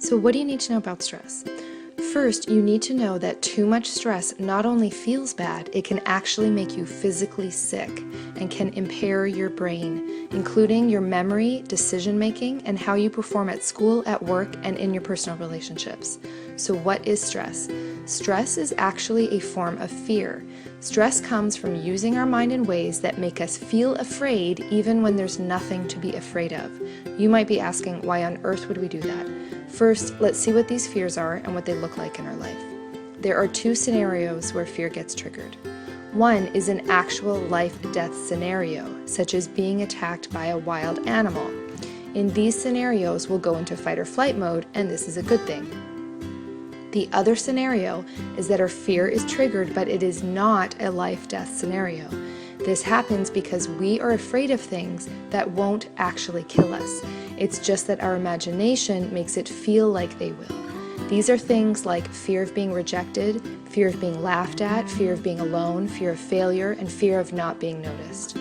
So what do you need to know about stress? First, you need to know that too much stress not only feels bad, it can actually make you physically sick and can impair your brain, including your memory, decision-making, and how you perform at school, at work, and in your personal relationships. So what is stress? Stress is actually a form of fear. Stress comes from using our mind in ways that make us feel afraid even when there's nothing to be afraid of. You might be asking, why on earth would we do that? First, let's see what these fears are and what they look like in our life. There are two scenarios where fear gets triggered. One is an actual life-death scenario, such as being attacked by a wild animal. In these scenarios, we'll go into fight or flight mode, and this is a good thing. The other scenario is that our fear is triggered, but it is not a life-death scenario. This happens because we are afraid of things that won't actually kill us. It's just that our imagination makes it feel like they will. These are things like fear of being rejected, fear of being laughed at, fear of being alone, fear of failure, and fear of not being noticed.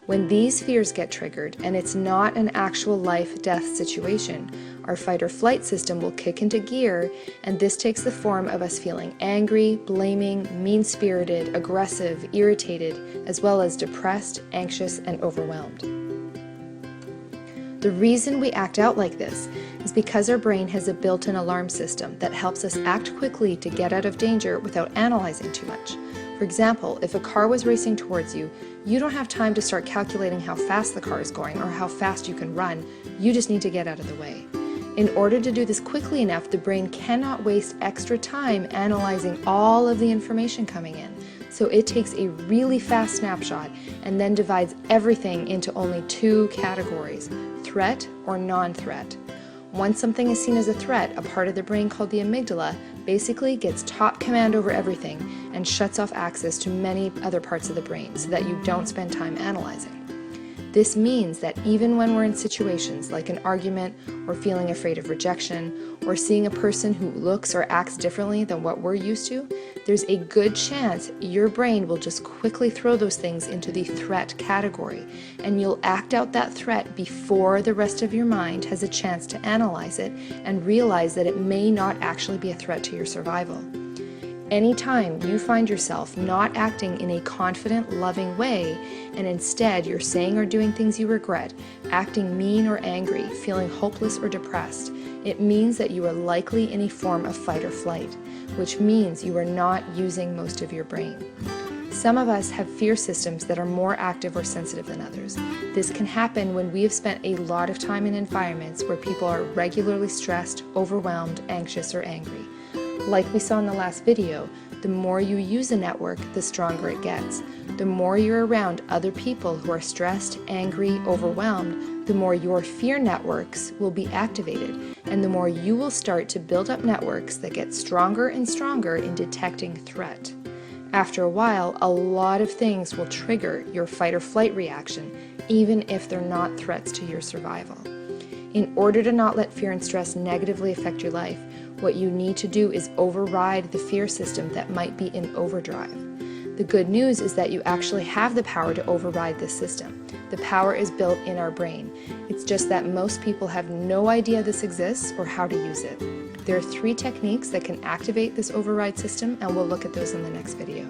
When these fears get triggered and it's not an actual life-death situation, our fight or flight system will kick into gear, and this takes the form of us feeling angry, blaming, mean-spirited, aggressive, irritated, as well as depressed, anxious, and overwhelmed. The reason we act out like this is because our brain has a built-in alarm system that helps us act quickly to get out of danger without analyzing too much. For example, if a car was racing towards you, you don't have time to start calculating how fast the car is going or how fast you can run. You just need to get out of the way. In order to do this quickly enough, the brain cannot waste extra time analyzing all of the information coming in. So it takes a really fast snapshot and then divides everything into only two categories: threat or non-threat. Once something is seen as a threat, a part of the brain called the amygdala basically gets top command over everything and shuts off access to many other parts of the brain so that you don't spend time analyzing. This means that even when we're in situations like an argument or feeling afraid of rejection or seeing a person who looks or acts differently than what we're used to, there's a good chance your brain will just quickly throw those things into the threat category, and you'll act out that threat before the rest of your mind has a chance to analyze it and realize that it may not actually be a threat to your survival. Anytime you find yourself not acting in a confident, loving way, and instead you're saying or doing things you regret, acting mean or angry, feeling hopeless or depressed, it means that you are likely in a form of fight or flight, which means you are not using most of your brain. Some of us have fear systems that are more active or sensitive than others. This can happen when we have spent a lot of time in environments where people are regularly stressed, overwhelmed, anxious, or angry. Like we saw in the last video, the more you use a network, the stronger it gets. The more you're around other people who are stressed, angry, overwhelmed, the more your fear networks will be activated, and the more you will start to build up networks that get stronger and stronger in detecting threat. After a while, a lot of things will trigger your fight or flight reaction, even if they're not threats to your survival. In order to not let fear and stress negatively affect your life, what you need to do is override the fear system that might be in overdrive. The good news is that you actually have the power to override this system. The power is built in our brain. It's just that most people have no idea this exists or how to use it. There are 3 techniques that can activate this override system, and we'll look at those in the next video.